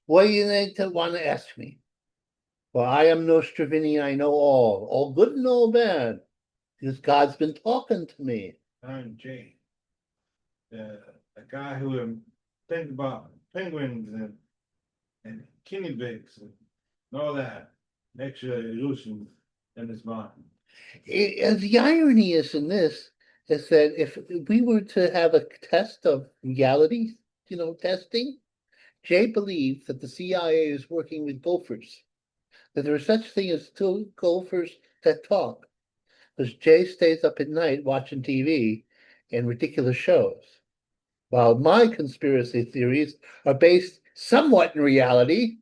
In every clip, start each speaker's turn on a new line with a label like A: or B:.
A: What do you need to want to ask me? For I am no Stravini, I know all good and all bad, because God's been talking to me.
B: I'm Jay, a guy who think about penguins and guinea pigs and all that extra illusions in his mind.
A: The irony is in this is that if we were to have a test of reality, testing, Jay believes that the CIA is working with gophers, that there is such thing as two gophers that talk, because Jay stays up at night watching TV and ridiculous shows, while my conspiracy theories are based somewhat in reality,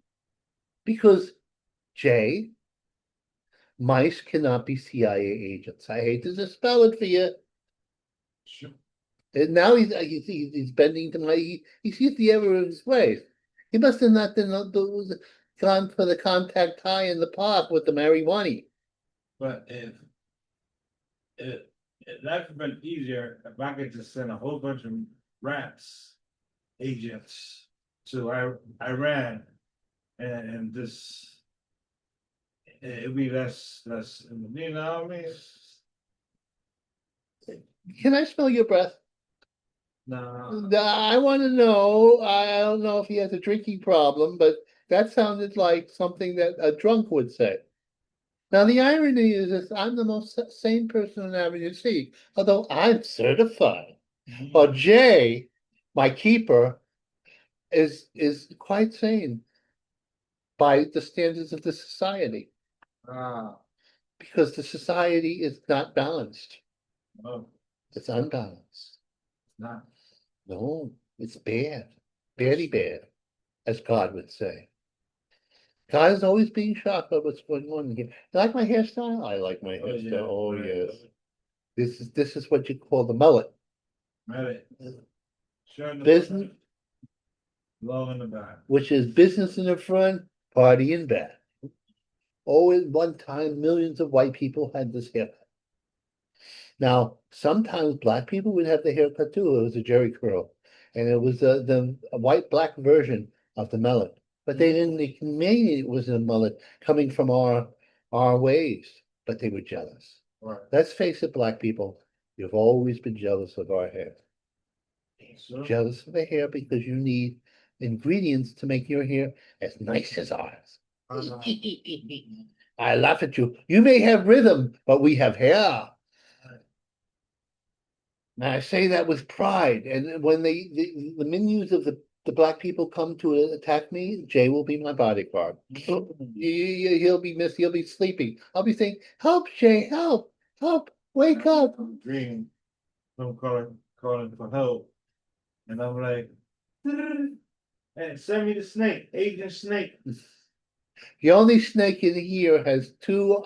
A: because Jay, mice cannot be CIA agents. I hate to spell it for you.
B: Sure.
A: And now he's bending to my he sees the error of his ways. He must have not gone for the contact high in the park with the marijuana.
B: But if that could have been easier if I could just send a whole bunch of rats agents to Iran and this it'd be less you know what I mean?
A: Can I smell your breath?
B: No.
A: I want to know. I don't know if he has a drinking problem, but that sounded like something that a drunk would say. Now, the irony is that I'm the most sane person on Avenue C, although I'm certified. Well, Jay, my keeper, is quite sane by the standards of the society,
B: Ah,
A: because the society is not balanced.
B: no,
A: It's unbalanced.
B: not.
A: No, it's bad. Very bad, as God would say. God is always being shocked by what's going on here. You like my hairstyle? I like my
B: Oh yeah,
A: hairstyle. Oh,
B: right.
A: yes. This is what you call the mullet.
B: Right. Short in the
A: Business,
B: front, long in the back.
A: which is business in the front, party in back. Oh, at one time, millions of white people had this haircut. Now, sometimes black people would have the haircut too. It was a Jerry curl, and it was the white black version of the mullet. But they didn't mean it was a mullet coming from our ways. But they were jealous.
B: Right.
A: Let's face it, black people, you've always been jealous of our hair.
B: So,
A: Jealous of the hair because you need ingredients to make your hair as nice as ours.
B: uh,
A: I laugh at you. You may have rhythm, but we have hair. And I say that with pride. And when the minions of the black people come to attack me, Jay will be my bodyguard. He'll be sleeping. I'll be saying, "Help, Jay, help, wake up."
B: dream, I'm calling for help, and I'm like, hey, send me the snake, Agent Snake.
A: The only snake in here has two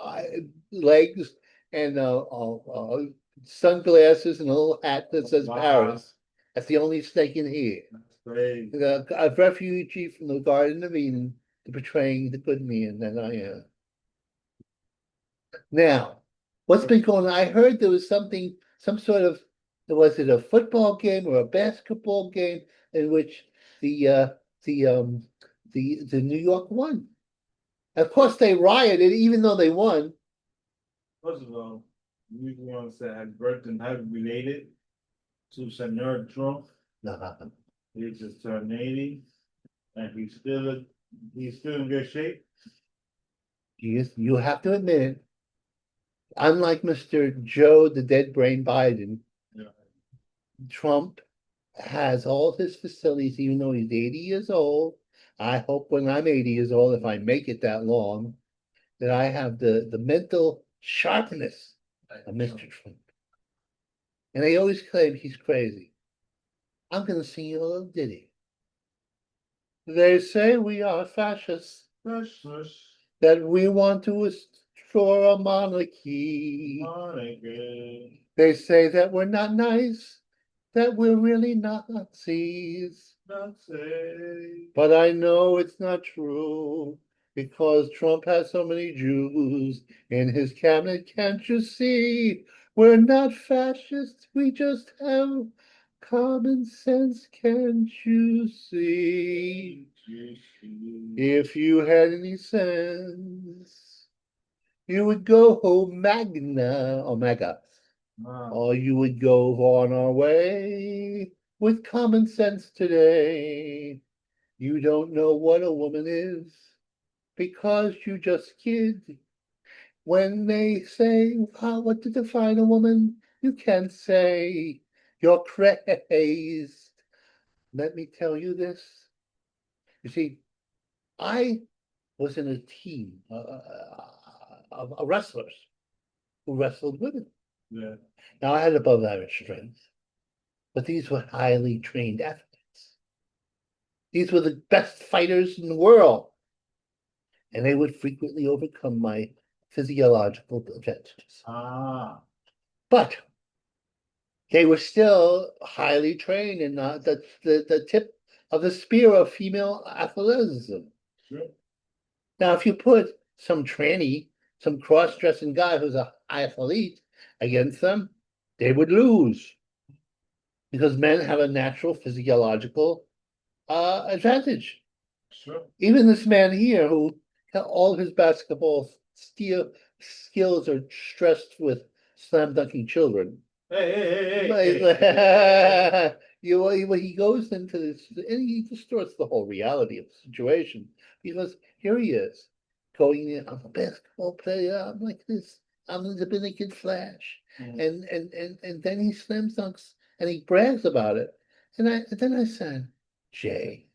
A: legs and sunglasses and a little hat that says
B: Wow.
A: Paris. That's the only snake in here.
B: That's crazy.
A: A refugee from the Garden of Eden, betraying the good man that I am. Now, what's been going on? I heard there was something, some sort of, was it a football game or a basketball game in which the uh, the um the New York won. Of course, they rioted even though they won.
B: First of all, we ones that had birth and have related to Senor Trump. He just turned 80, and he's still in good shape.
A: You have to admit it. Unlike Mr. Joe, the dead brain Biden,
B: Yeah.
A: Trump has all his facilities, even though he's 80 years old. I hope when I'm 80 years old, if I make it that long, that I have the mental sharpness of Mr. Trump. And they always claim he's crazy. I'm going to sing you a little ditty. They say we are fascists, that we want to restore a monarchy. They say that we're not nice, that we're really Nazis. But I know it's not true, because Trump has so many Jews in his cabinet. Can't you see? We're not fascists, we just have common sense. Can't you see? If you had any sense, you would go home magna omega, or you would go on our way with common sense today. You don't know what a woman is because you just kid. When they say what to define a woman, you can't say you're crazed. Let me tell you this. You see, I was in a team of wrestlers who wrestled women.
B: Yeah.
A: Now I had above average strength, but these were highly trained athletes. These were the best fighters in the world, and they would frequently overcome my physiological advantages.
B: Ah,
A: But they were still highly trained in the tip of the spear of female athleticism.
B: sure.
A: Now, if you put some tranny, some cross-dressing guy who's a athlete against them, they would lose because men have a natural physiological advantage.
B: Sure.
A: Even this man here, who all of his basketball skills are stressed with slam dunking children. He goes into this and he distorts the whole reality of the situation because here he is going in, I'm a basketball player, I'm like this, I'm the Dominican Flash. And then he slam dunks and he brags about it. And then I said, Jay,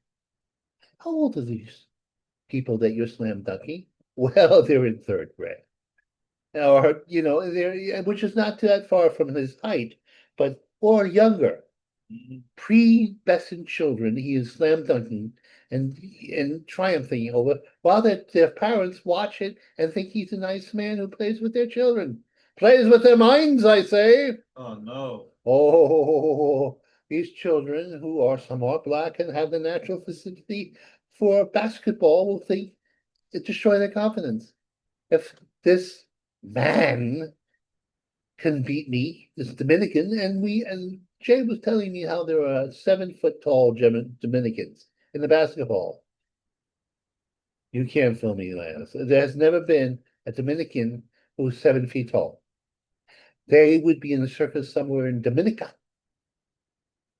A: how old are these people that you're slam dunking? Well, they're in third grade. Or, they're which is not that far from his height, but or younger. Pre-Besson children, he is slam dunking and triumphing over while their parents watch it and think he's a nice man who plays with their children. Plays with their minds, I say.
B: Oh, no.
A: Oh, these children who are somewhat black and have the natural facility for basketball will think it destroy their confidence. If this man can beat me, this Dominican, and Jay was telling me how there are 7 foot tall Dominicans in the basketball. You can't fool me, Lance. There has never been a Dominican who's 7 feet tall. They would be in the circus somewhere in Dominica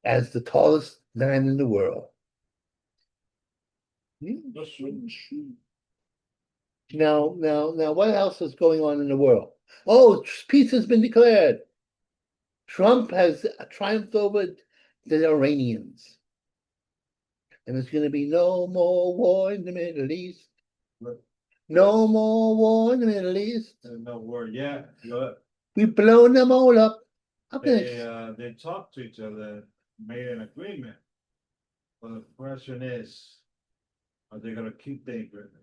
A: as the tallest man in the world.
B: That's true.
A: Now, what else is going on in the world? Oh, peace has been declared. Trump has triumphed over the Iranians. And there's going to be no more war in the Middle East. No more war in the Middle East.
B: There's no word yet, but
A: We've blown them all up.
B: they talked to each other, made an agreement. But the question is, are they gonna keep the agreement?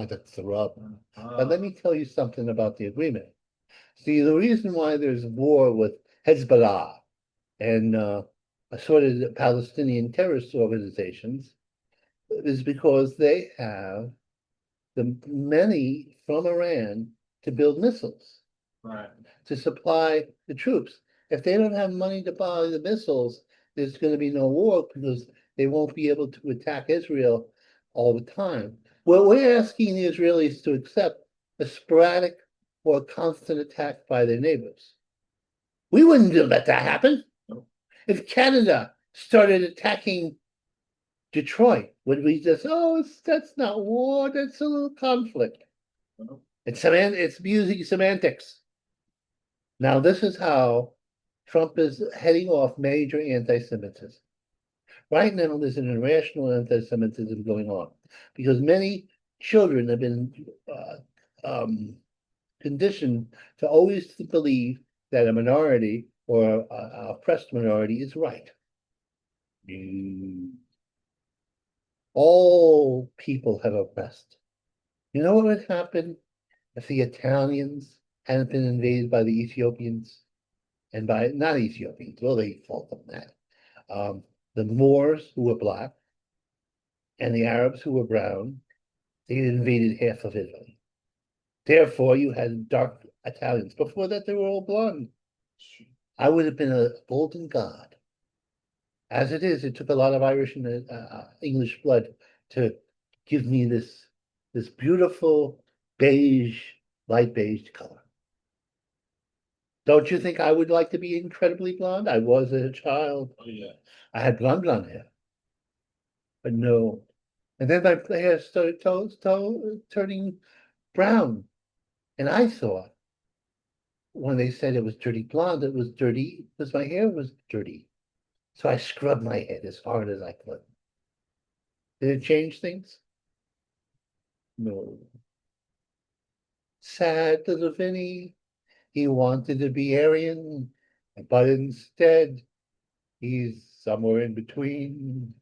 A: That's the rub.
B: Ah,
A: But let me tell you something about the agreement. See, the reason why there's war with Hezbollah and assorted Palestinian terrorist organizations is because they have the money from Iran to build missiles,
B: right.
A: to supply the troops. If they don't have money to buy the missiles, there's going to be no war because they won't be able to attack Israel all the time. Well, we're asking the Israelis to accept a sporadic or constant attack by their neighbors. We wouldn't let that happen.
B: No.
A: If Canada started attacking Detroit, would we just, that's not war, that's a little conflict.
B: No.
A: It's using semantics. Now, this is how Trump is heading off major anti-Semitism. Right now, there's an irrational anti-Semitism going on because many children have been conditioned to always believe that a minority or a oppressed minority is right. All people have oppressed. You know what would happen if the Italians hadn't been invaded by the Ethiopians and by not Ethiopians, well, they fault them that. The Moors who were black and the Arabs who were brown, they invaded half of Italy. Therefore, you had dark Italians. Before that, they were all blonde. I would have been a golden god. As it is, it took a lot of Irish and English blood to give me this beautiful beige, light beige color. Don't you think I would like to be incredibly blonde? I was as a child.
B: Oh, yeah.
A: I had blonde hair, but no. And then my hair started turning brown. And I thought when they said it was dirty blonde, it was dirty because my hair was dirty. So I scrubbed my head as hard as I could. Did it change things? No. Sad little Vinny. He wanted to be Aryan, but instead he's somewhere in between.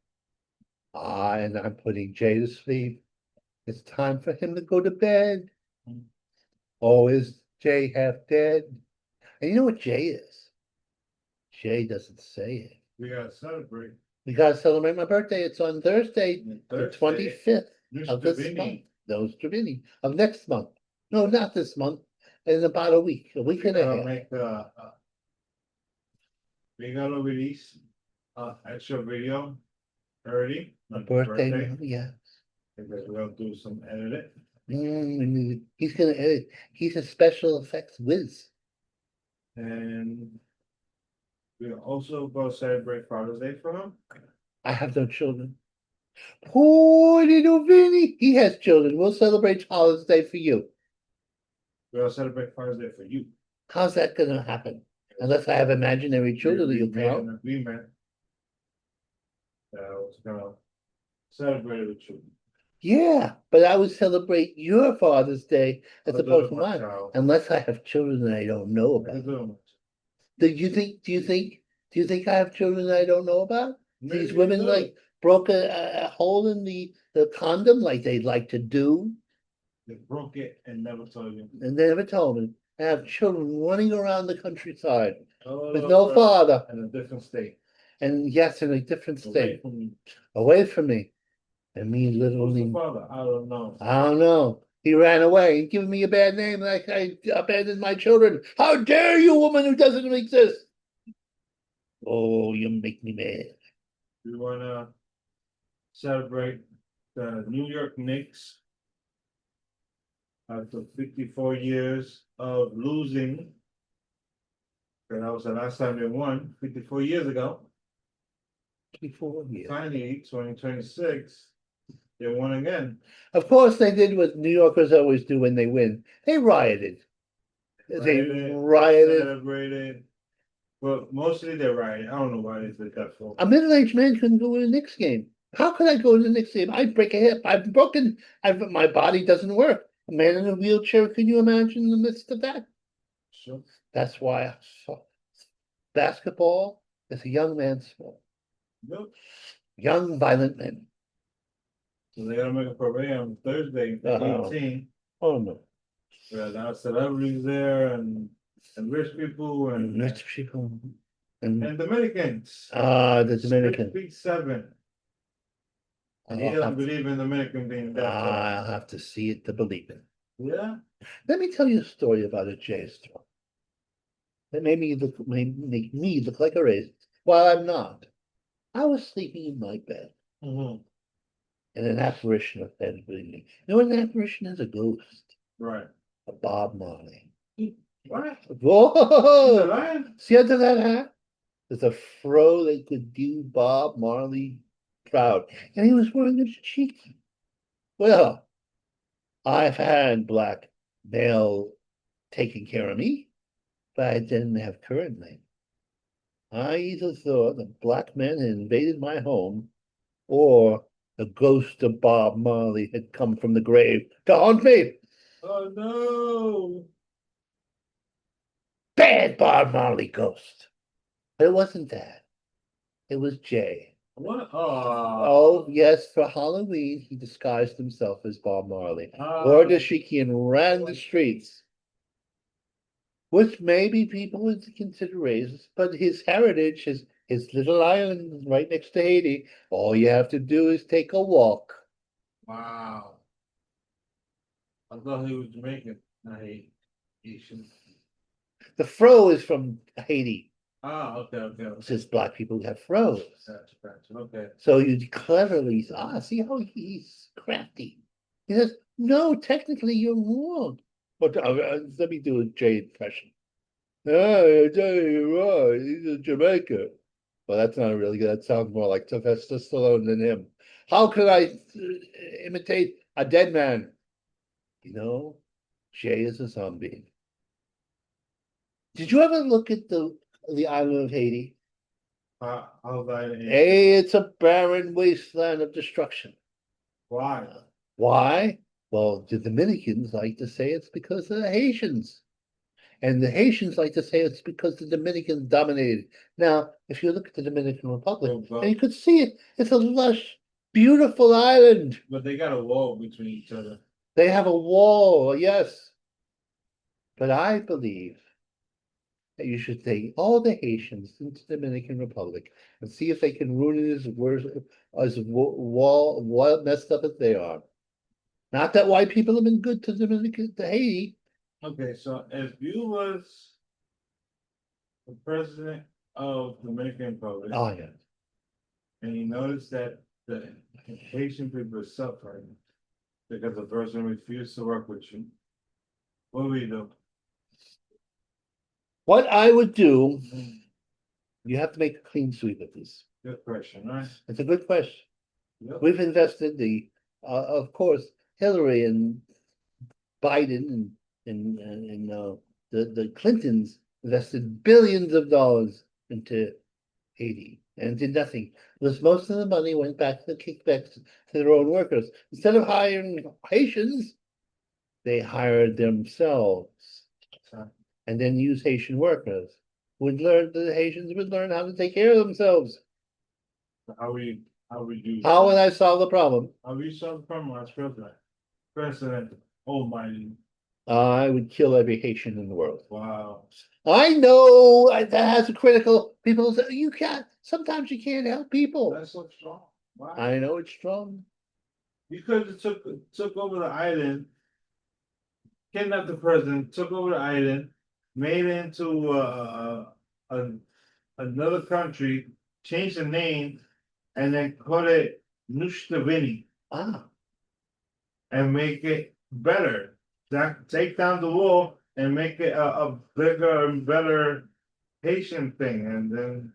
A: And I'm putting Jay to sleep. It's time for him to go to bed. Oh, is Jay half dead? And you know what Jay is? Jay doesn't say it.
B: We gotta celebrate.
A: We gotta celebrate my birthday. It's on Thursday, the
B: Thursday.
A: 25th of
B: Mr.
A: this
B: Vinny.
A: month. No, Mr. Vinny, of next month. No, not this month. In about a week
B: We
A: and a
B: gotta
A: half.
B: make we gotta release extra video early.
A: A
B: on
A: birthday, yeah.
B: Because we'll do some editing.
A: He's gonna edit. He's a special effects whiz.
B: And we're also gonna celebrate Father's Day for him.
A: I have no children. Poor little Vinny. He has children. We'll celebrate Father's Day for you.
B: We're gonna celebrate Father's Day for you.
A: How's that gonna happen? Unless I have imaginary children that
B: We
A: you'll
B: made
A: come
B: an
A: out.
B: agreement that I was gonna celebrate it with you.
A: Yeah, but I would celebrate your Father's Day as
B: I'll do
A: opposed
B: it
A: to
B: with my
A: mine,
B: child.
A: unless I have children that I don't know
B: I can
A: about.
B: do it with
A: Do you think I have children that I don't know about?
B: you.
A: These
B: Maybe you
A: women
B: do.
A: like broke a hole in the condom like they'd like to do,
B: They broke it and never told you.
A: and they never told me. I have children running around the countryside
B: All
A: with no
B: over
A: father,
B: in a different state.
A: and yes, in a different
B: Away
A: state,
B: from you.
A: away from me. And me
B: Who's the
A: literally,
B: father? I don't know.
A: I don't know. He ran away and giving me a bad name like I abandoned my children. How dare you, woman who doesn't exist? Oh, you make me mad.
B: We wanna celebrate the New York Knicks after 54 years of losing. And that was the last time they won, 54 years ago.
A: Before years.
B: Finally, 2026, they won again.
A: Of course, they did what New Yorkers always do when they win. They rioted. They rioted.
B: Celebrated. Well, mostly they rioted. I don't know why they did that for.
A: A middle-aged man couldn't go to the Knicks game. How could I go to the Knicks game? I'd break a hip. I've broken. My body doesn't work. A man in a wheelchair. Can you imagine in the midst of that?
B: Sure.
A: That's why basketball is a young man's sport.
B: Yep.
A: Young, violent men.
B: So they gotta make a parade on Thursday, the
A: Uh-oh.
B: 18th.
A: Oh no.
B: Where there are celebrities there and rich people and
A: Rich people. And
B: Dominicans.
A: the Dominican.
B: Big 7. And he
A: I'll
B: doesn't
A: have,
B: believe in Dominican being dead.
A: I'll have to see it to believe it.
B: Yeah.
A: Let me tell you a story about a J storm that made make me look like a racist. While I'm not. I was sleeping in my bed,
B: Mhm.
A: and an apparition appeared with me. You know what an apparition is? A ghost.
B: Right.
A: A Bob Marley.
B: What?
A: Whoa!
B: Lion?
A: See under that hat? There's a fro that could do Bob Marley proud. And he was wearing a cheek. Well, I've had black male taking care of me, but I didn't have current name. I either thought a black man had invaded my home, or the ghost of Bob Marley had come from the grave to haunt me.
B: Oh no.
A: Bad Bob Marley ghost. But it wasn't that. It was Jay.
B: What?
A: Oh, yes, for Halloween, he disguised himself as Bob Marley.
B: Oh.
A: Wore dashiki and ran the streets. Which maybe people would consider racist, but his heritage, his little island right next to Haiti, all you have to do is take a walk.
B: Wow. I thought he was Jamaican. I hate Asian.
A: The fro is from Haiti.
B: Okay.
A: since black people have froze.
B: Gotcha, okay.
A: So you cleverly, see how he's crafty. He says, no, technically you're wrong. But let me do a Jay impression. No, I tell you, you're wrong. He's a Jamaican. Well, that's not really good. That sounds more like Sylvester Stallone than him. How could I imitate a dead man? You know, Jay is a zombie. Did you ever look at the island of Haiti?
B: How's that?
A: Hey, it's a barren wasteland of destruction.
B: Why?
A: Why? Well, the Dominicans like to say it's because of the Haitians. And the Haitians like to say it's because the Dominicans dominated. Now, if you look at the Dominican Republic, and you could see it, it's a lush, beautiful island.
B: But they got a wall between each other.
A: They have a wall, yes. But I believe that you should take all the Haitians into the Dominican Republic and see if they can ruin it as wall messed up as they are. Not that white people have been good to to Haiti.
B: Okay, so if you was the president of the Dominican Republic,
A: Oh yeah.
B: and you notice that the Haitian people are suffering because the person refused to work with you, what would you do?
A: What I would do, you have to make a clean sweep of this.
B: Good question, right?
A: It's a good question.
B: Yep.
A: We've invested of course, Hillary and Biden and the Clintons invested billions of dollars into Haiti and did nothing. Because most of the money went back to the kickbacks to their own workers. Instead of hiring Haitians, they hired themselves and then used Haitian workers. The Haitians would learn how to take care of themselves.
B: How we do?
A: How would I solve the problem?
B: How we solve the problem as president? President Almighty.
A: I would kill every Haitian in the world.
B: Wow.
A: I know that has a critical people say you can't. Sometimes you can't help people.
B: That's so strong. Wow.
A: I know it's strong.
B: Because it took over the island, kidnapped the president, took over the island, made it into another country, changed the name, and then call it Nushtabini
A: Ah,
B: and make it better. Take down the wall and make it a bigger and better Haitian thing, and then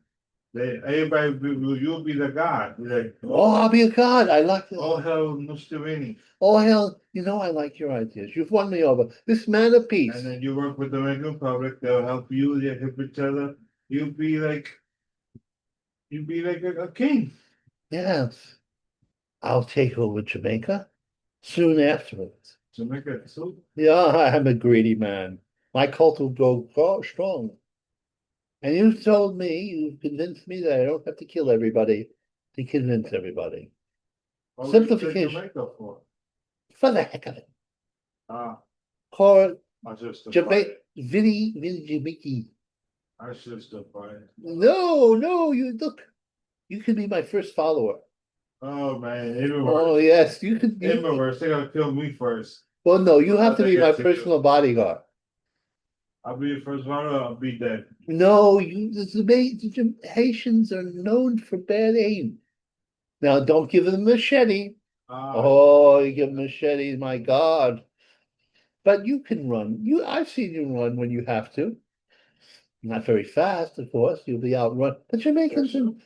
B: you'll be the god. Like,
A: oh, I'll be a god. I like it.
B: all hell Nushtabini.
A: Oh hell, I like your ideas. You've won me over. This man of peace.
B: And then you work with the Dominican Republic, they'll help you, they'll help each other. You'll be like a king.
A: Yes, I'll take over Jamaica soon afterwards.
B: Jamaica too.
A: Yeah, I'm a greedy man. My cult will go strong. And you've convinced me that I don't have to kill everybody to convince everybody.
B: What would you take
A: Simplification.
B: Jamaica for?
A: For the heck of it.
B: Ah,
A: Call
B: I should still
A: Jamaica,
B: fight.
A: Vinny Jamaica.
B: I should still fight.
A: No, you can be my first follower.
B: Oh man, even
A: Oh
B: worse.
A: yes, you could.
B: Even worse. They gotta kill me first.
A: Well, no, you have to
B: They
A: be my
B: get to you.
A: personal bodyguard.
B: I'll be the first one, or I'll be dead.
A: No, the Haitians are known for bad aim. Now, don't give them a machete.
B: Ah,
A: Oh, you give them machetes, my God. But you can run. I've seen you run when you have to. Not very fast, of course. You'll be outrun. But Jamaicans and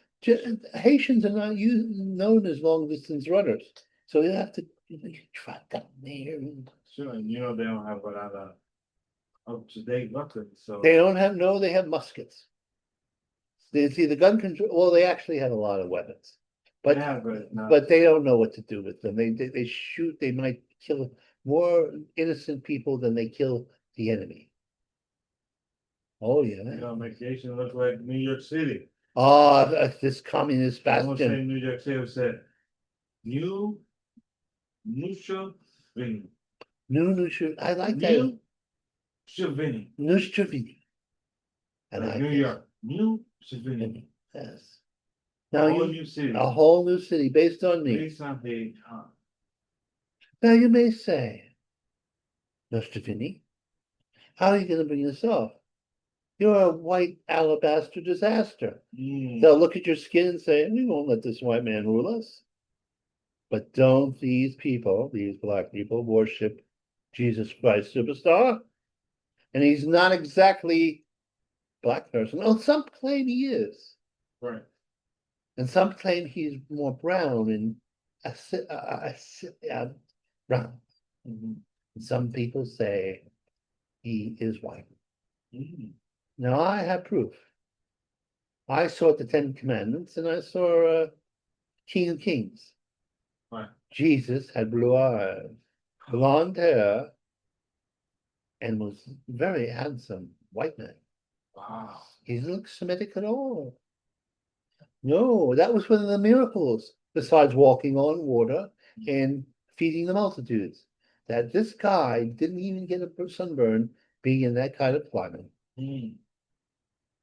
A: Haitians are not known as long distance runners. So you have to you trot down there.
B: sure, and you know they don't have a lot of up-to-date weapons, so
A: They don't have they have muskets. They see the gun control. Well, they actually have a lot of weapons, but
B: yeah, but
A: but they don't know what to do with them. They shoot. They might kill more innocent people than they kill the enemy. Oh yeah.
B: make Haitian look like New York City.
A: Ah, this communist
B: I won't say
A: bastion.
B: New York City, I said New Nusha Vini.
A: I like that.
B: New Shavini.
A: Nushtrivini. And
B: Like
A: I
B: New
A: guess-
B: York. New Shavini.
A: Yes.
B: A
A: Now
B: whole new city.
A: a whole new city based on me.
B: Based on the
A: Now you may say, Nushtrivini, how are you going to bring this off? You're a white alabaster disaster.
B: Mm,
A: They'll look at your skin and say, we won't let this white man rule us. But don't these people, these black people, worship Jesus Christ Superstar? And he's not exactly black person. Oh, some claim he is.
B: right.
A: And some claim he's more brown and brown.
B: Mhm.
A: And some people say he is white.
B: Mm,
A: Now I have proof. I saw the Ten Commandments and I saw King of Kings.
B: right.
A: Jesus had blue eyes, blonde hair, and was very handsome white man.
B: Wow.
A: He didn't look Semitic at all. No, that was one of the miracles, besides walking on water and feeding the multitudes, that this guy didn't even get a sunburn being in that kind of climate.
B: Mm.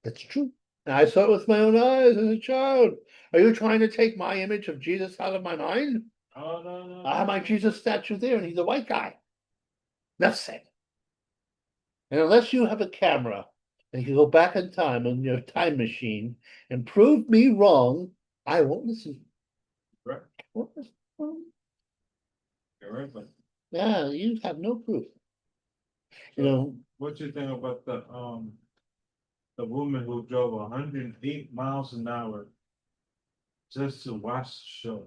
A: That's true. And I saw it with my own eyes as a child. Are you trying to take my image of Jesus out of my mind?
B: Oh, no, no,
A: I have my
B: no.
A: Jesus statue there, and he's a white guy. That's it. And unless you have a camera and you go back in time on your time machine and prove me wrong, I won't listen.
B: Right.
A: I won't listen.
B: You're right, but
A: Yeah, you have no proof. You
B: so
A: know,
B: what you think about the woman who drove 108 miles an hour just to watch the show?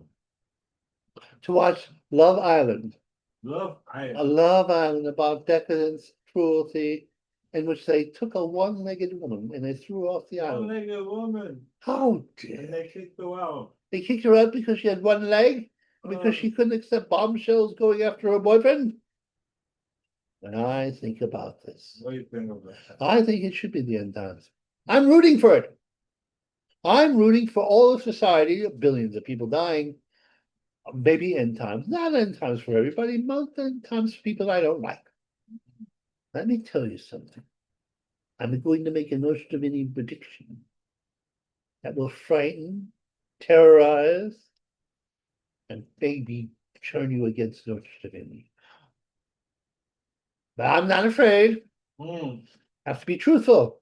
A: to watch Love Island,
B: Love
A: a
B: Island.
A: Love Island about decadence, cruelty, in which they took a one-legged woman and they threw her off the island.
B: One-legged woman.
A: How
B: And
A: dare
B: they kicked her out.
A: they kicked her out because she had one leg? Because she couldn't accept bombshells going after her boyfriend? When I think about this,
B: What do you think of that?
A: I think it should be the end times. I'm rooting for it. I'm rooting for all of society, billions of people dying, maybe end times, not end times for everybody, most end times for people I don't like. Let me tell you something. I'm going to make a Nostradamus prediction that will frighten, terrorize, and maybe turn you against Nostradamus. But I'm not afraid.
B: Mm,
A: I have to be truthful.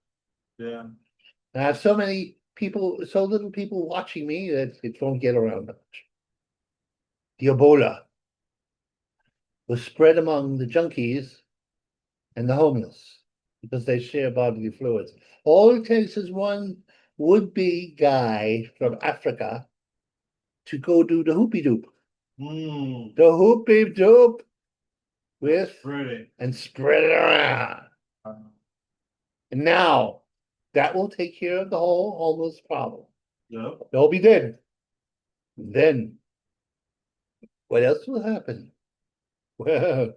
B: yeah.
A: I have so many people, so little people watching me that it won't get around much. The Ebola was spread among the junkies and the homeless because they share bodily fluids. All it takes is one would-be guy from Africa to go do the hoopy doop.
B: Mm,
A: The hoopy doop with
B: pretty.
A: and spread it around.
B: Uh,
A: And now that will take care of the whole homeless problem.
B: yep.
A: They'll be dead. Then what else will happen? Well,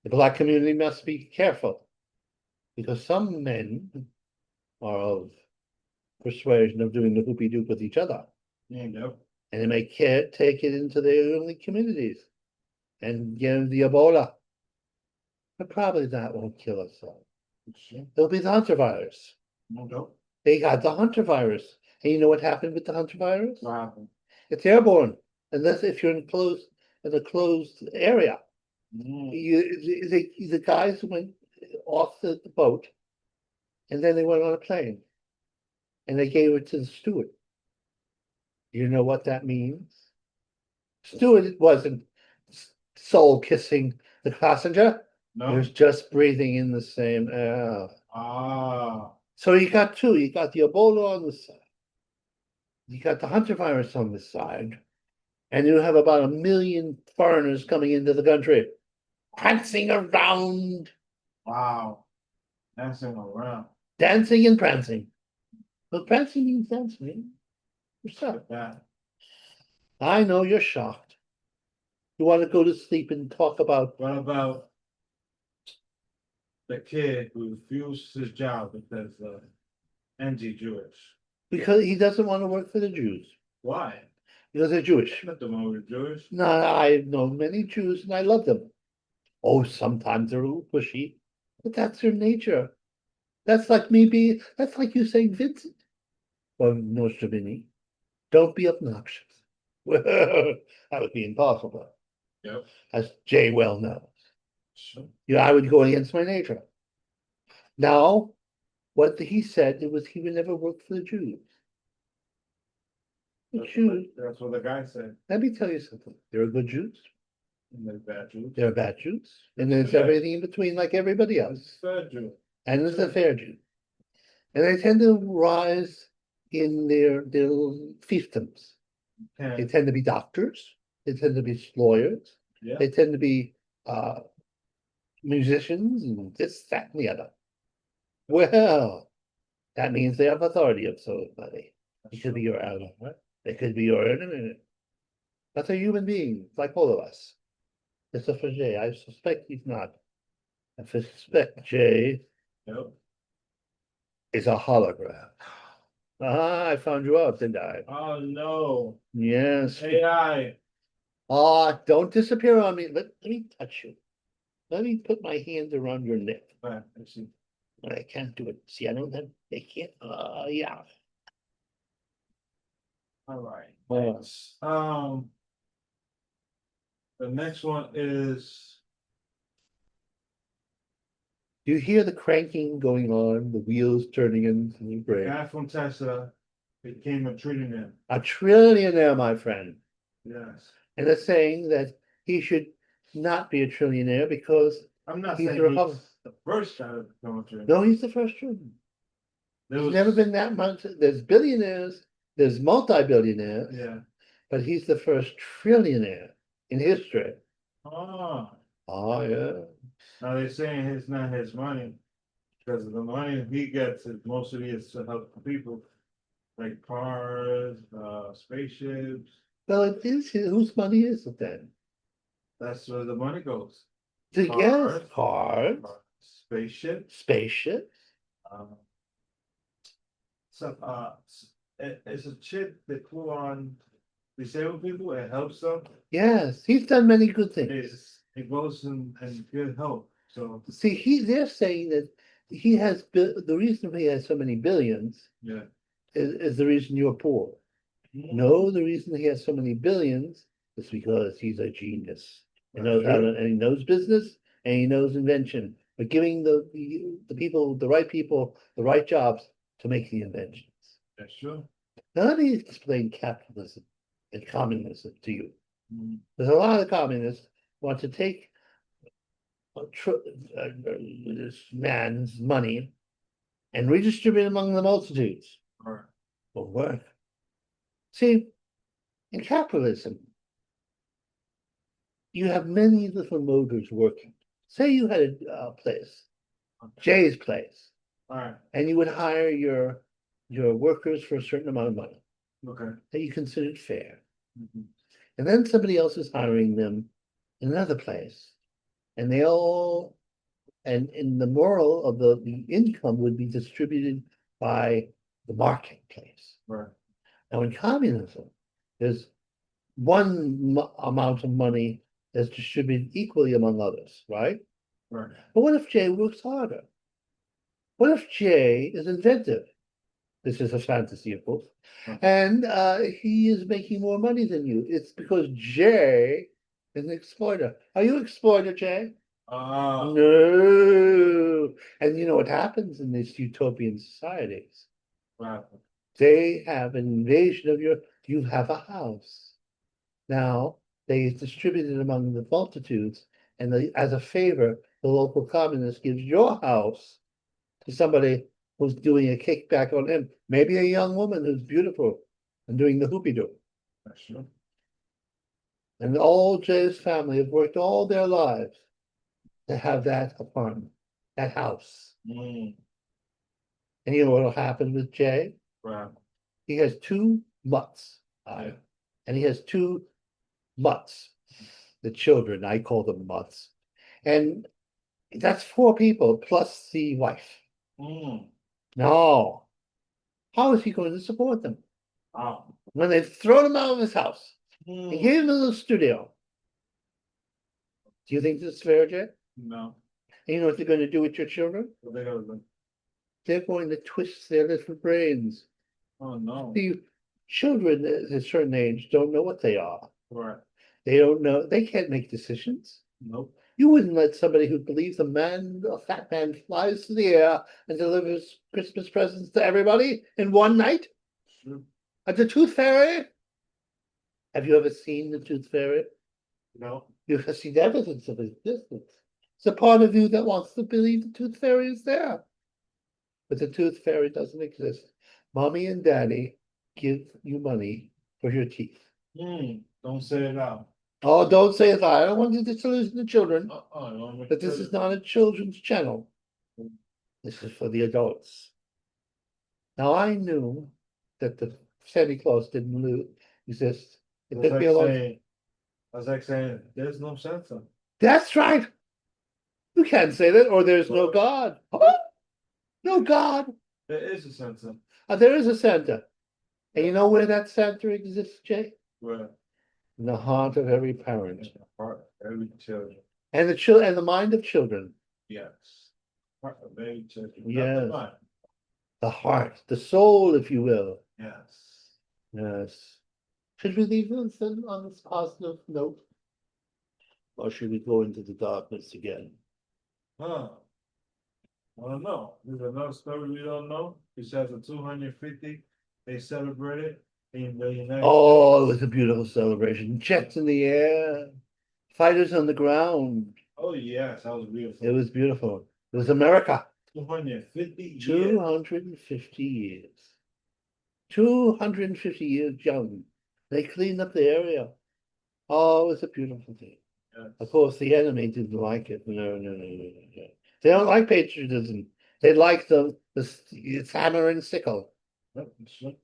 A: the black community must be careful because some men are of persuasion of doing the hoopy doop with each other.
B: Yep.
A: And they may take it into their only communities and give the Ebola. But probably that won't kill us all. It'll be the hunter virus.
B: Yep.
A: They got the hunter virus. And you know what happened with the hunter virus?
B: What happened?
A: It's airborne, unless if you're in a closed area.
B: Mm,
A: The guys went off the boat and then they went on a plane and they gave it to the steward. You know what that means? Steward wasn't soul kissing the passenger. He
B: no.
A: was just breathing in the same air.
B: Ah.
A: So you got two. You got the Ebola on the side. You got the hunter virus on the side. And you have about 1 million foreigners coming into the country, prancing around,
B: Wow. Dancing around.
A: dancing and prancing. But prancing means dancing. You're shocked.
B: That.
A: I know you're shocked. You want to go to sleep and talk about
B: What about the kid who refused his job because anti-Jewish?
A: because he doesn't want to work for the Jews
B: Why?
A: because they're Jewish.
B: Nothing wrong with Jewish.
A: No, I know many Jews and I love them. Oh, sometimes they're a little pushy, but that's their nature. That's like you saying Vincent or Nostradamus. Don't be obnoxious. That would be impossible,
B: Yep.
A: as Jay well knows.
B: Sure.
A: I would go against my nature. Now, what he said, it was he would never work for the Jews. The Jews,
B: That's what the guy said.
A: let me tell you something, there are good Jews,
B: And the bad Jews.
A: there are bad Jews, and there's
B: Yeah.
A: everything in between like everybody else.
B: It's third Jew.
A: And there's a fair Jew. And they tend to rise in their fiefdoms. They
B: And,
A: tend to be doctors, they tend to be lawyers,
B: yeah,
A: they tend to be musicians and this, that, and the other. Well, that means they have authority of somebody. It could be your ally, they could be your enemy. But they're human beings, like all of us. Except for Jay, I suspect he's not. I suspect Jay
B: yep.
A: is a hologram. Ah, I found you out, didn't I?
B: Oh, no.
A: Yes.
B: AI.
A: Ah, don't disappear on me. Let me touch you. Let me put my hand around your neck.
B: I see.
A: But I can't do it. See, I don't have, I can't, yeah.
B: All right.
A: Uh,
B: Thanks. The next one is,
A: You hear the cranking going on, the wheels turning in the
B: the
A: brain.
B: guy from Tesla became a trillionaire.
A: A trillionaire, my friend.
B: Yes.
A: And they're saying that he should not be a trillionaire because
B: I'm not
A: he's
B: saying
A: a Republican.
B: he's the first guy to become a trillionaire.
A: No, he's the first trillionaire.
B: There
A: There's
B: was,
A: never been that much. There's billionaires, there's multi-billionaires,
B: yeah.
A: but he's the first trillionaire in history.
B: Oh,
A: Oh, yeah.
B: now they're saying it's not his money. Because the money he gets is mostly is to help people. Like cars, spaceships.
A: Well, it is whose money is it then?
B: That's where the money goes.
A: To yes, cars,
B: Spaceships.
A: spaceships.
B: Um, so, it's a chip they put on disabled people. It helps them.
A: Yes, he's done many good things.
B: It goes in good health. So
A: See, they're saying that he has the reason he has so many billions
B: yeah.
A: is the reason you're poor. No, the reason he has so many billions is because he's a genius. He knows how to, and he knows business and he knows invention, but giving the people, the right jobs to make the inventions.
B: That's true.
A: Now let me explain capitalism and communism to you.
B: Mm.
A: There's a lot of communists want to take this man's money and redistribute it among the multitudes.
B: All right.
A: Won't work. See, in capitalism, you have many different motors working. Say you had a place, Jay's place,
B: All right.
A: and you would hire your workers for a certain amount of money
B: Okay.
A: that you considered fair.
B: Mhm.
A: And then somebody else is hiring them in another place. And they all, and in the moral of the income would be distributed by the marketplace.
B: Right.
A: Now in communism, there's one amount of money that's distributed equally among others, right?
B: Right.
A: But what if Jay works harder? What if Jay is inventive? This is a fantasy, of course.
B: Okay.
A: And he is making more money than you. It's because Jay is an exploiter. Are you an exploiter, Jay? No. And you know what happens in these utopian societies?
B: Wow.
A: They have an invasion of you have a house. Now, they distribute it among the multitudes, and as a favor, the local communist gives your house to somebody who's doing a kickback on him. Maybe a young woman who's beautiful and doing the hoopy-doo.
B: That's true.
A: And all Jay's family have worked all their lives to have that apartment, that house.
B: Mm.
A: And you know what'll happen with Jay?
B: Wow.
A: He has two mutts.
B: Yeah.
A: And he has two mutts. The children, I call them mutts. And that's four people plus the wife.
B: Mm.
A: No. How is he going to support them?
B: Wow.
A: When they've thrown him out of his house and
B: Mm.
A: gave him a little studio. Do you think this is fair, Jay?
B: No.
A: And you know what they're going to do with your children?
B: What they gotta do?
A: They're going to twist their little brains.
B: Oh, no.
A: The children at a certain age don't know what they are.
B: Right.
A: They don't know, they can't make decisions.
B: Nope.
A: You wouldn't let somebody who believes a fat man flies through the air and delivers Christmas presents to everybody in one night?
B: Sure.
A: At the Tooth Fairy? Have you ever seen the Tooth Fairy?
B: No.
A: You have seen evidence of its existence. It's a part of you that wants to believe the Tooth Fairy is there. But the Tooth Fairy doesn't exist. Mommy and Daddy give you money for your teeth.
B: Don't say it out.
A: Oh, don't say that. I don't want to disillusion the children.
B: No,
A: But this is not a children's channel. This is for the adults. Now I knew that the Santa Claus didn't exist. It took me a long.
B: That's like saying, there's no Santa.
A: That's right. You can't say that, or there's no God. Oh, no God.
B: There is a Santa.
A: There is a Santa. And you know where that Santa exists, Jay?
B: Where?
A: In the heart of every parent.
B: Every children.
A: And the mind of children.
B: Yes. Heart of every children.
A: Yes. The heart, the soul, if you will.
B: Yes.
A: Yes. Should we leave this on this positive note? Or should we go into the darkness again?
B: I don't know. There's another story we don't know. Besides the 250 they celebrated in the United
A: Oh, it
B: States.
A: was a beautiful celebration. Jets in the air, fighters on the ground.
B: Oh yes, that was beautiful.
A: It was beautiful. It was America.
B: 250 years.
A: 250 years. 250 years young. They cleaned up the area. Oh, it was a beautiful thing.
B: Yes.
A: Of course, the enemy didn't like it. No, no, no, no, no. They don't like patriotism. They like it's hammer and sickle.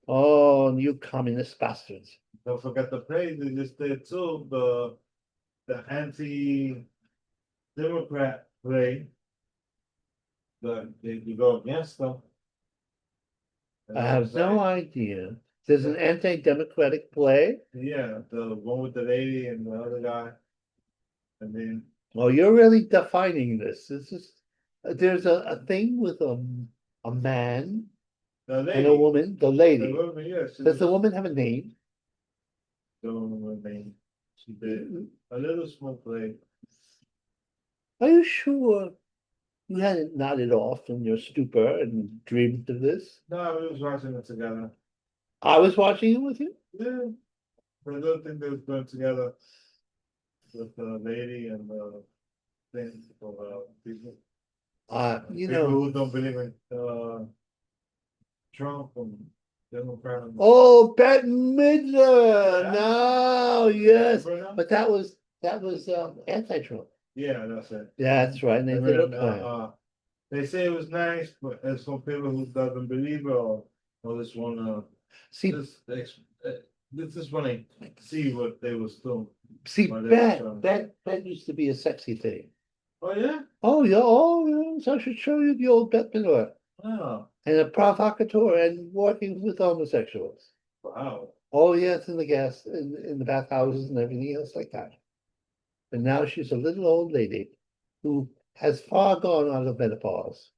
A: Oh, you communist bastards.
B: Don't forget the praise they just did too. The anti-Democrat play. They go against them.
A: I have no idea. There's an anti-democratic play.
B: Yeah, the one with the lady and the other guy. And then
A: Oh, you're really defining this. There's a thing with a man
B: the lady.
A: and a woman, the lady.
B: The woman, yes.
A: Does the woman have a name?
B: Don't know her name. She did a little small play.
A: Are you sure you hadn't nodded off in your stupor and dreamed of this?
B: No, we was watching it together.
A: I was watching it with you.
B: Yeah. But I don't think they was going together with the lady and the thing for people.
A: You
B: People
A: know.
B: who don't believe in Trump and Democrat.
A: Oh, Bette Midler.
B: Yeah.
A: No, yes.
B: Remember that?
A: But that was anti-Trump.
B: Yeah, that's it.
A: Yeah, that's right. And they
B: And
A: did
B: then,
A: it.
B: they say it was nice, but there's some people who doesn't believe it or just wanna
A: See,
B: just wanna see what they was doing.
A: see,
B: What they was
A: Bette used to be a sexy thing.
B: Oh yeah?
A: Oh yeah, yes. I should show you the old Bette Midler.
B: Oh,
A: And a provocateur and working with homosexuals.
B: wow.
A: Oh yes, in the bathhouses and everything else like that. And now she's a little old lady who has far gone out of menopause.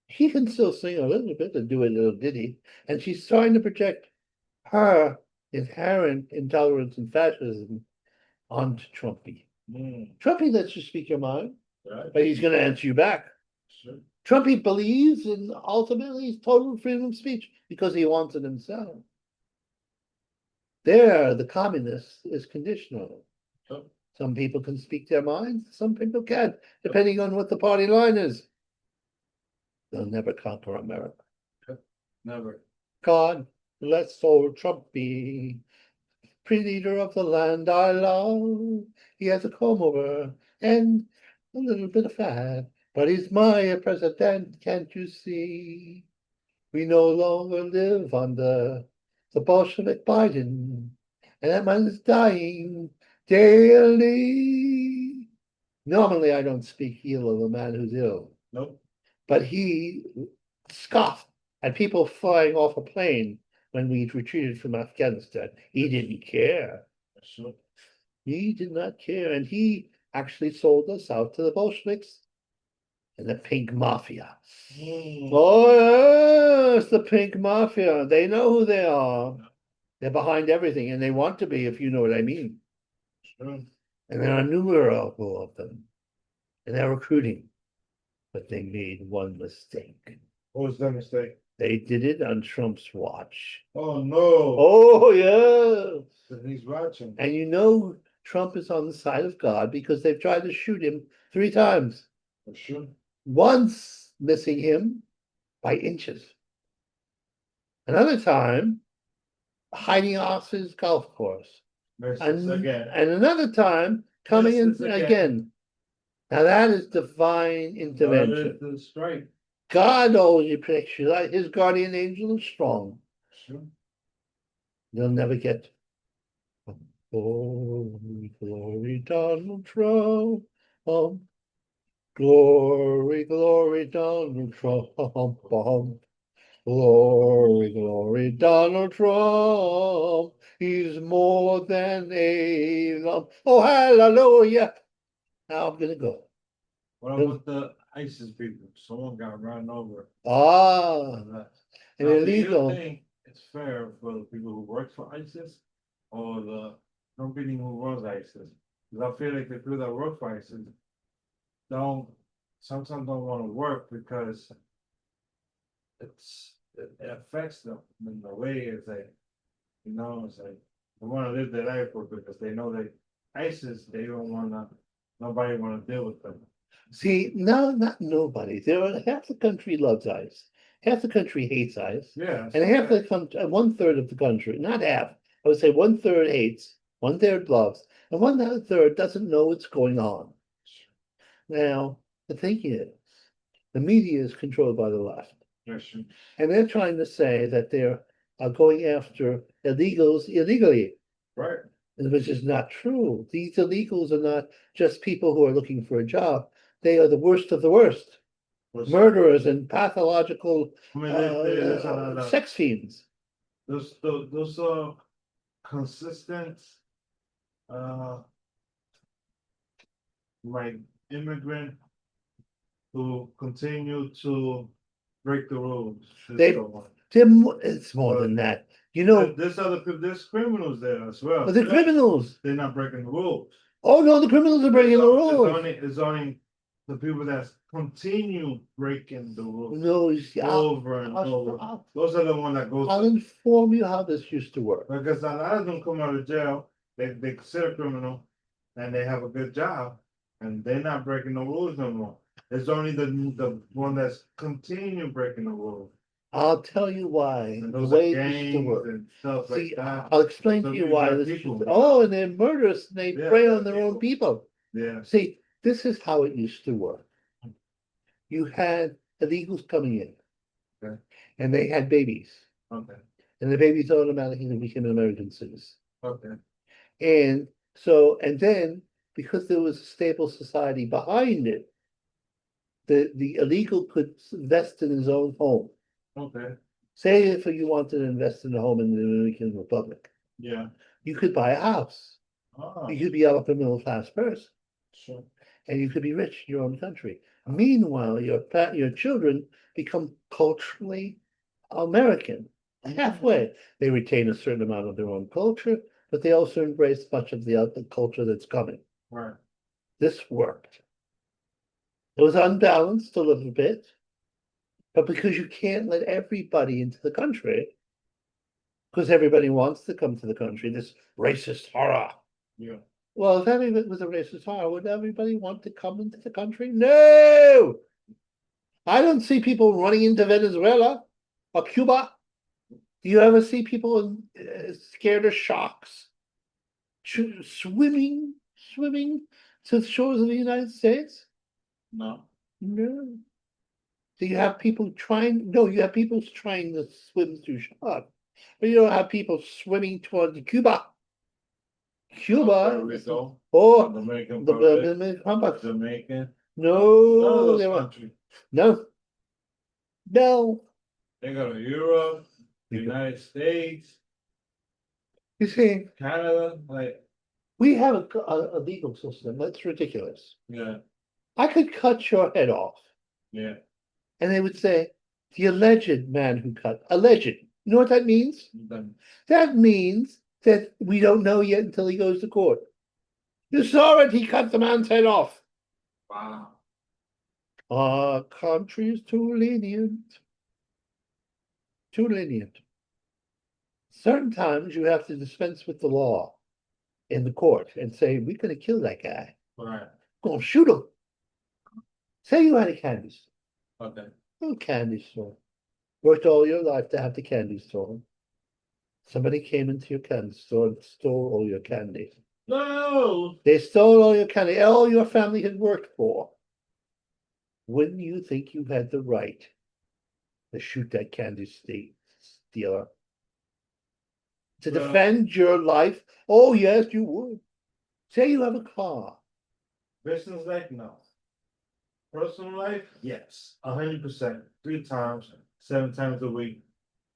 A: She can still sing a little bit and do a little ditty, and she's trying to project her inherent intolerance and fascism onto Trumpy. Trumpy lets you speak your mind,
B: Right.
A: but he's going to answer you back.
B: Sure.
A: Trumpy believes in ultimately total freedom of speech because he wants it himself. There, the communist is conditional.
B: Sure.
A: Some people can speak their minds, some people can't, depending on what the party line is. They'll never conquer America.
B: Never.
A: God bless old Trumpy, leader of the land I love. He has a comb over and a little bit of fat, but he's my president, can't you see? We no longer live under the Bolshevik Biden, and that man is dying daily. Normally, I don't speak ill of a man who's ill.
B: Nope.
A: But he scoffed at people flying off a plane when we retreated from Afghanistan. He didn't care.
B: Sure.
A: He did not care. And he actually sold us out to the Bolsheviks and the Pink Mafia. Oh, yes, the Pink Mafia. They know who they are. They're behind everything, and they want to be, if you know what I mean.
B: Sure.
A: And there are numerous of them. and they're recruiting. But they made one mistake.
B: What was that mistake?
A: They did it on Trump's watch.
B: Oh, no.
A: Oh, yeah.
B: He's watching.
A: And you know Trump is on the side of God because they've tried to shoot him 3 times.
B: For sure.
A: Once missing him by inches. Another time hiding off his golf course.
B: Misses again.
A: And another time coming in
B: Misses again.
A: again. Now that is divine intervention.
B: That is the strike.
A: God always protects you. His guardian angel is strong.
B: Sure.
A: You'll never get. Glory, glory, Donald Trump. Glory, glory, Donald Trump. Glory, glory, Donald Trump. He's more than a lump. Oh, hallelujah. Now I'm gonna go.
B: What about the ISIS people? Someone got run over.
A: Ah,
B: And
A: and
B: do you
A: illegal.
B: think it's fair for the people who work for ISIS or the company who runs ISIS? Because I feel like the people that work for ISIS sometimes don't want to work because it affects them in the way it's like, it's like they want to live their life because they know that ISIS, they don't want to, nobody want to deal with them.
A: See, no, not nobody. Half the country loves ice. Half the country hates ice.
B: Yeah.
A: And half the country, 1/3 of the country, not half, I would say 1/3 hates, 1/3 loves, and 1/3 doesn't know what's going on. Now, the thing is, the media is controlled by the left.
B: Yes, sure.
A: And they're trying to say that they're going after illegals illegally.
B: Right.
A: Which is not true. These illegals are not just people who are looking for a job. They are the worst of the worst. Murderers and pathological sex fiends.
B: Those consistent like immigrant who continue to break the rules.
A: It's more than that.
B: There's criminals there as well.
A: But the criminals.
B: They're not breaking the rules.
A: Oh no, the criminals are breaking the rules.
B: It's only the people that continue breaking the rules.
A: No,
B: over and over. Those are the ones that go.
A: I'll inform you how this used to work.
B: Because a lot of them come out of jail, they consider criminal, and they have a good job, and they're not breaking the rules no more. It's only the one that's continue breaking the rules.
A: I'll tell you why.
B: And
A: The
B: those
A: way
B: are
A: it used to work.
B: and stuff
A: See,
B: like that.
A: I'll explain to you why this. And they're murderous. And they prey on their own people.
B: Yeah.
A: See, this is how it used to work. You had illegals coming in,
B: okay,
A: and they had babies.
B: Okay.
A: And the babies automatically became American citizens.
B: Okay.
A: And so, and then because there was a stable society behind it, the illegal could invest in his own home.
B: Okay.
A: Say if you wanted to invest in a home in the Dominican Republic.
B: Yeah.
A: You could buy a house.
B: Oh.
A: You could be a upper middle class person.
B: Sure.
A: And you could be rich in your own country. Meanwhile, your children become culturally American. Halfway. They retain a certain amount of their own culture, but they also embrace much of the other culture that's coming.
B: Right.
A: This worked. It was unbalanced a little bit, but because you can't let everybody into the country, because everybody wants to come to the country, this racist horror.
B: Yeah.
A: Well, if everybody was a racist horror, would everybody want to come into the country? No! I don't see people running into Venezuela or Cuba. Do you ever see people scared of sharks swimming to the shores of the United States?
B: No.
A: No. Do you have people trying? No, you have people trying to swim through sharks, but you don't have people swimming towards Cuba. Cuba.
B: Oh, Dominican.
A: Jamaican. No, no. No.
B: They go to Europe, the United States.
A: You see,
B: Canada,
A: we have a legal system that's ridiculous.
B: Yeah.
A: I could cut your head off.
B: Yeah.
A: And they would say, the alleged man who cut, alleged. You know what that means? That means that we don't know yet until he goes to court. You saw it, he cut the man's head off.
B: Wow.
A: Our country is too lenient. Too lenient. Certain times you have to dispense with the law in the court and say, we're gonna kill that guy.
B: Right,
A: Gonna shoot him. Say you had a candy store.
B: okay.
A: Oh, candy store. Worked all your life to have the candy store. Somebody came into your candy store and stole all your candy.
B: No,
A: They stole all your candy, all your family had worked for. Wouldn't you think you had the right to shoot that candy stealer? To
B: Well-
A: defend your life? Oh, yes, you would. Say you have a car.
B: business life, no. Personal life, yes, 100%, 3 times, 7 times a week,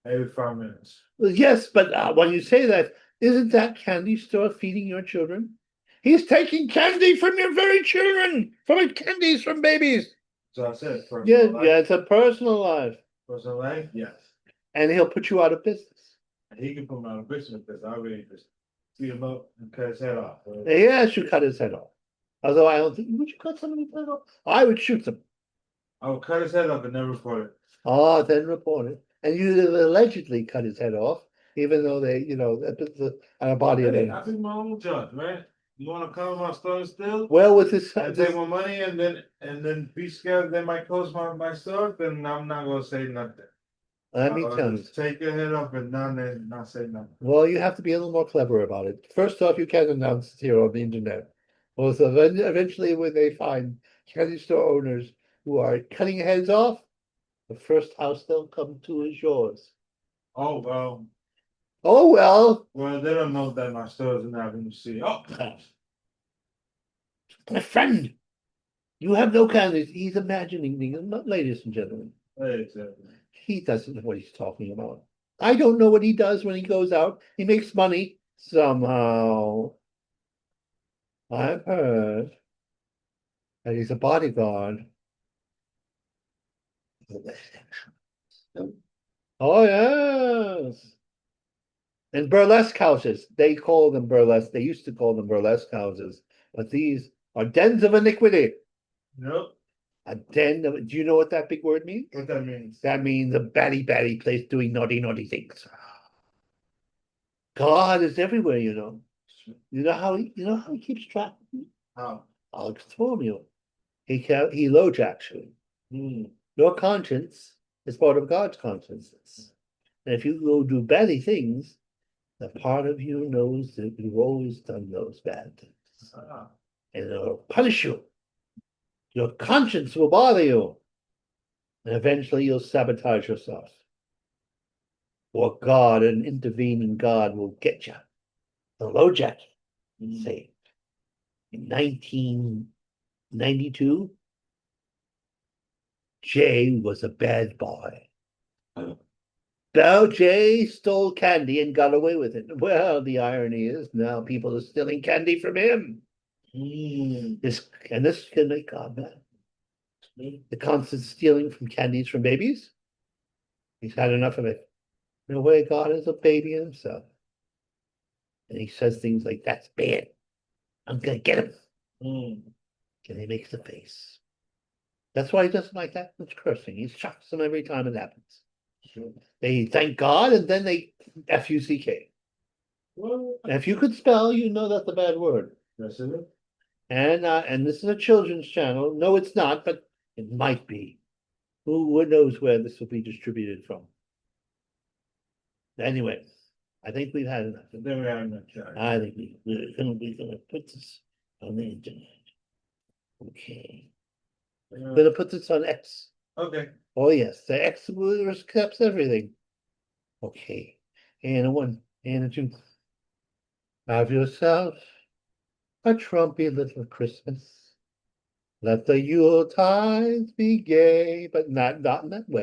B: every 5 minutes.
A: Well, yes, but when you say that, isn't that candy store feeding your children? He's taking candy from your very children, from candies from babies.
B: So I said,
A: Yeah,
B: personal life,
A: yeah, it's a personal life,
B: personal life, yes.
A: and he'll put you out of business.
B: And he can put me out of business because I already just beat him up and cut his head off.
A: Yes, you cut his head off. Although I don't think, would you cut somebody's head off? I would shoot them.
B: I would cut his head off and never report it.
A: Oh, then report it. And you allegedly cut his head off, even though they, on a body of
B: Hey,
A: evidence.
B: I be my own judge, right? You wanna come to my store still?
A: Well, with this,
B: And take my money and then be scared they might close my store, then I'm not gonna say nothing.
A: let me
B: I'll
A: tell you.
B: just take your head off and not say nothing.
A: Well, you have to be a little more clever about it. First off, you can't announce it here on the internet. Well, so then eventually when they find candy store owners who are cutting heads off, the first house they'll come to is yours.
B: Oh, well,
A: Oh, well,
B: they don't know that my store is not gonna see. Oh,
A: my friend, you have no candies. He's imagining things, ladies and gentlemen.
B: exactly.
A: He doesn't know what he's talking about. I don't know what he does when he goes out. He makes money somehow. I've heard that he's a bodyguard. Oh, yes. And burlesque houses, they call them burlesque. They used to call them burlesque houses, but these are dens of iniquity.
B: Nope.
A: A den of, do you know what that big word means?
B: What that means?
A: That means a batty place doing naughty things. God is everywhere, you know. You know how he keeps track of you?
B: How?
A: I'll inform you. He lojacks you. Your conscience is part of God's consciousness. And if you go do batty things, the part of you knows that you've always done those bad things. And it'll punish you. Your conscience will bother you. And eventually you'll sabotage yourself. Or God, an intervening God will get you. The lowjack saved. In 1992, Jay was a bad boy. Now Jay stole candy and got away with it. Well, the irony is now people are stealing candy from him. This can make God mad. The constant stealing from candies from babies. He's had enough of it. In a way, God is a baby himself. And he says things like, that's bad. I'm gonna get him. And he makes the face. That's why he doesn't like that much cursing. He shocks them every time it happens. They thank God and then they F-U-C-K.
B: Well,
A: And if you could spell, you know that's a bad word.
B: that's it.
A: And this is a children's channel. No, it's not, but it might be. Who knows where this will be distributed from? Anyway, I think we've had enough.
B: Then we have enough time.
A: I think we're gonna put this on the internet. Okay. We're gonna put this on X.
B: Okay.
A: Oh, yes, the X accepts everything. Okay. And a one, and a two. Have yourself a Trumpy little Christmas. Let the Yule tides be gay, but not in that way.